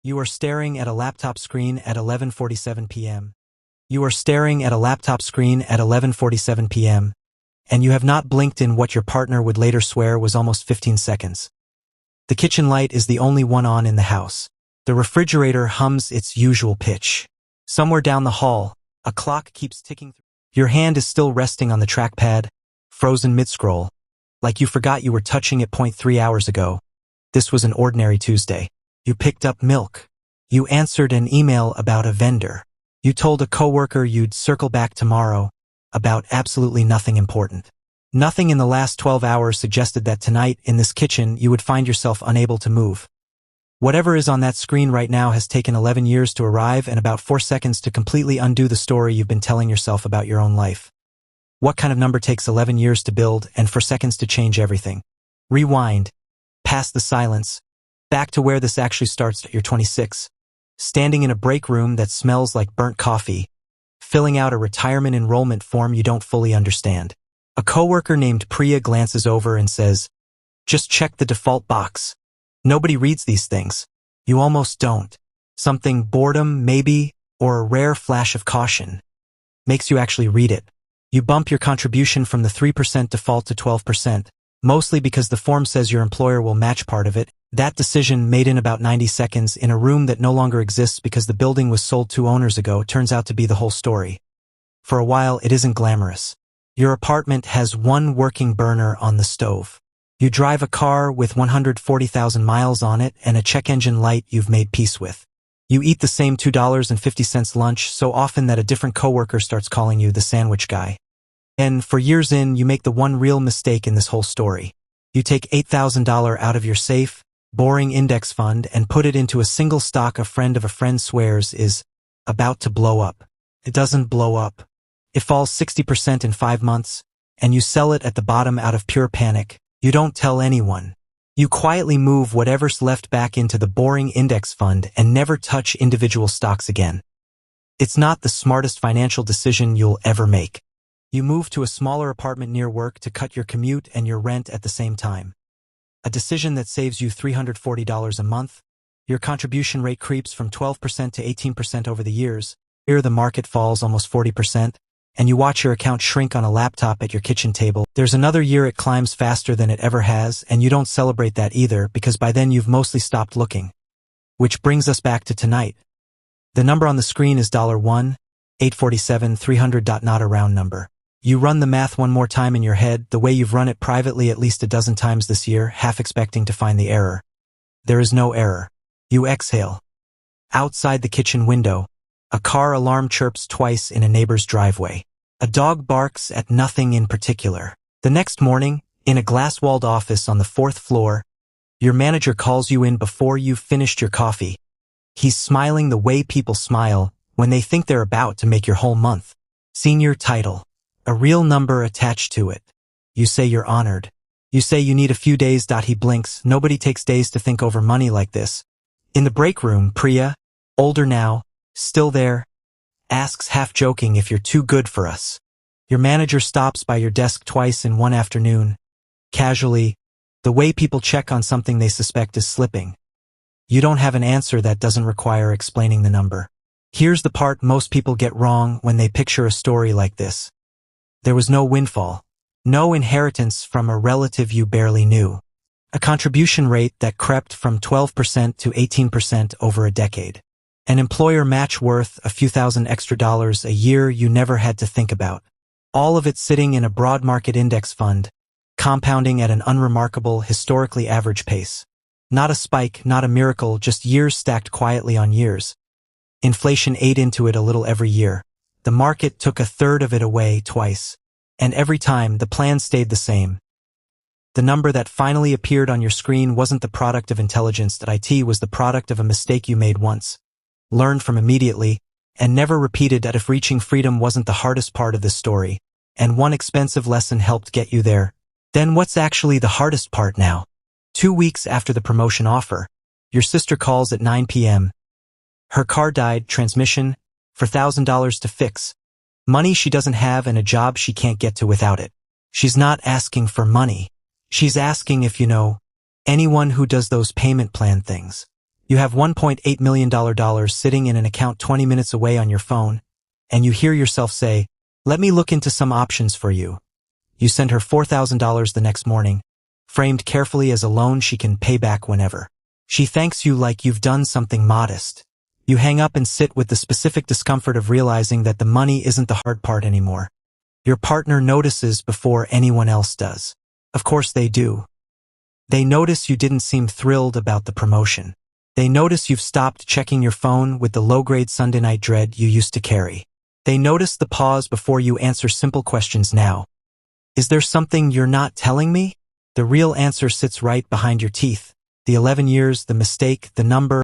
You are staring at a laptop screen at 11:47 p.m. You are staring at a laptop screen at 11:47 p.m. and you have not blinked in what your partner would later swear was almost 15 seconds. The kitchen light is the only one on in the house. The refrigerator hums its usual pitch. Somewhere down the hall, a clock keeps ticking. Your hand is still resting on the trackpad, frozen mid-scroll, like you forgot you were touching it 0.3 hours ago. This was an ordinary Tuesday. You picked up milk. You answered an email about a vendor. You told a coworker you'd circle back tomorrow about absolutely nothing important. Nothing in the last 12 hours suggested that tonight, in this kitchen, you would find yourself unable to move. Whatever is on that screen right now has taken 11 years to arrive and about 4 seconds to completely undo the story you've been telling yourself about your own life. What kind of number takes 11 years to build and 4 seconds to change everything? Rewind. Past the silence. Back to where this actually starts. You're 26. Standing in a break room that smells like burnt coffee. Filling out a retirement enrollment form you don't fully understand. A coworker named Priya glances over and says, "Just check the default box." Nobody reads these things. You almost don't. Something, boredom, maybe, or a rare flash of caution, makes you actually read it. You bump your contribution from the 3% default to 12%, mostly because the form says your employer will match part of it. That decision, made in about 90 seconds in a room that no longer exists because the building was sold 2 owners ago, turns out to be the whole story. For a while, it isn't glamorous. Your apartment has 1 working burner on the stove. You drive a car with 140,000 miles on it and a check engine light you've made peace with. You eat the same $2.50 lunch so often that a different coworker starts calling you the sandwich guy. And for years in, you make the one real mistake in this whole story. You take $8,000 out of your safe, boring index fund and put it into a single stock a friend of a friend swears is about to blow up. It doesn't blow up. It falls 60% in 5 months, and you sell it at the bottom out of pure panic. You don't tell anyone. You quietly move whatever's left back into the boring index fund and never touch individual stocks again. It's not the smartest financial decision you'll ever make. You move to a smaller apartment near work to cut your commute and your rent at the same time. A decision that saves you $340 a month. Your contribution rate creeps from 12% to 18% over the years. Here the market falls almost 40%, and you watch your account shrink on a laptop at your kitchen table. There's another year it climbs faster than it ever has, and you don't celebrate that either because by then you've mostly stopped looking. Which brings us back to tonight. The number on the screen is $1, 847, 300. Not a round number. You run the math one more time in your head, the way you've run it privately at least a dozen times this year, half expecting to find the error. There is no error. You exhale. Outside the kitchen window, a car alarm chirps twice in a neighbor's driveway. A dog barks at nothing in particular. The next morning, in a glass-walled office on the 4th floor, your manager calls you in before you've finished your coffee. He's smiling the way people smile when they think they're about to make your whole month. Senior title. A real number attached to it. You say you're honored. You say you need a few days. He blinks. Nobody takes days to think over money like this. In the break room, Priya, older now, still there, asks half-joking if you're too good for us. Your manager stops by your desk twice in one afternoon, casually, the way people check on something they suspect is slipping. You don't have an answer that doesn't require explaining the number. Here's the part most people get wrong when they picture a story like this. There was no windfall, no inheritance from a relative you barely knew. A contribution rate that crept from 12% to 18% over a decade. An employer match worth a few thousand extra dollars a year you never had to think about. All of it sitting in a broad market index fund, compounding at an unremarkable, historically average pace. Not a spike, not a miracle, just years stacked quietly on years. Inflation ate into it a little every year. The market took a third of it away twice. And every time, the plan stayed the same. The number that finally appeared on your screen wasn't the product of intelligence. That it was the product of a mistake you made once, learned from immediately, and never repeated. That if reaching freedom wasn't the hardest part of this story, and one expensive lesson helped get you there, then what's actually the hardest part now? 2 weeks after the promotion offer, your sister calls at 9 p.m. Her car died, transmission, for $1,000 to fix. Money she doesn't have and a job she can't get to without it. She's not asking for money. She's asking if you know anyone who does those payment plan things. You have $1.8 million sitting in an account 20 minutes away on your phone, and you hear yourself say, "Let me look into some options for you." You send her $4,000 the next morning, framed carefully as a loan she can pay back whenever. She thanks you like you've done something modest. You hang up and sit with the specific discomfort of realizing that the money isn't the hard part anymore. Your partner notices before anyone else does. Of course they do. They notice you didn't seem thrilled about the promotion. They notice you've stopped checking your phone with the low-grade Sunday night dread you used to carry. They notice the pause before you answer simple questions now. Is there something you're not telling me? The real answer sits right behind your teeth. The 11 years, the mistake, the number,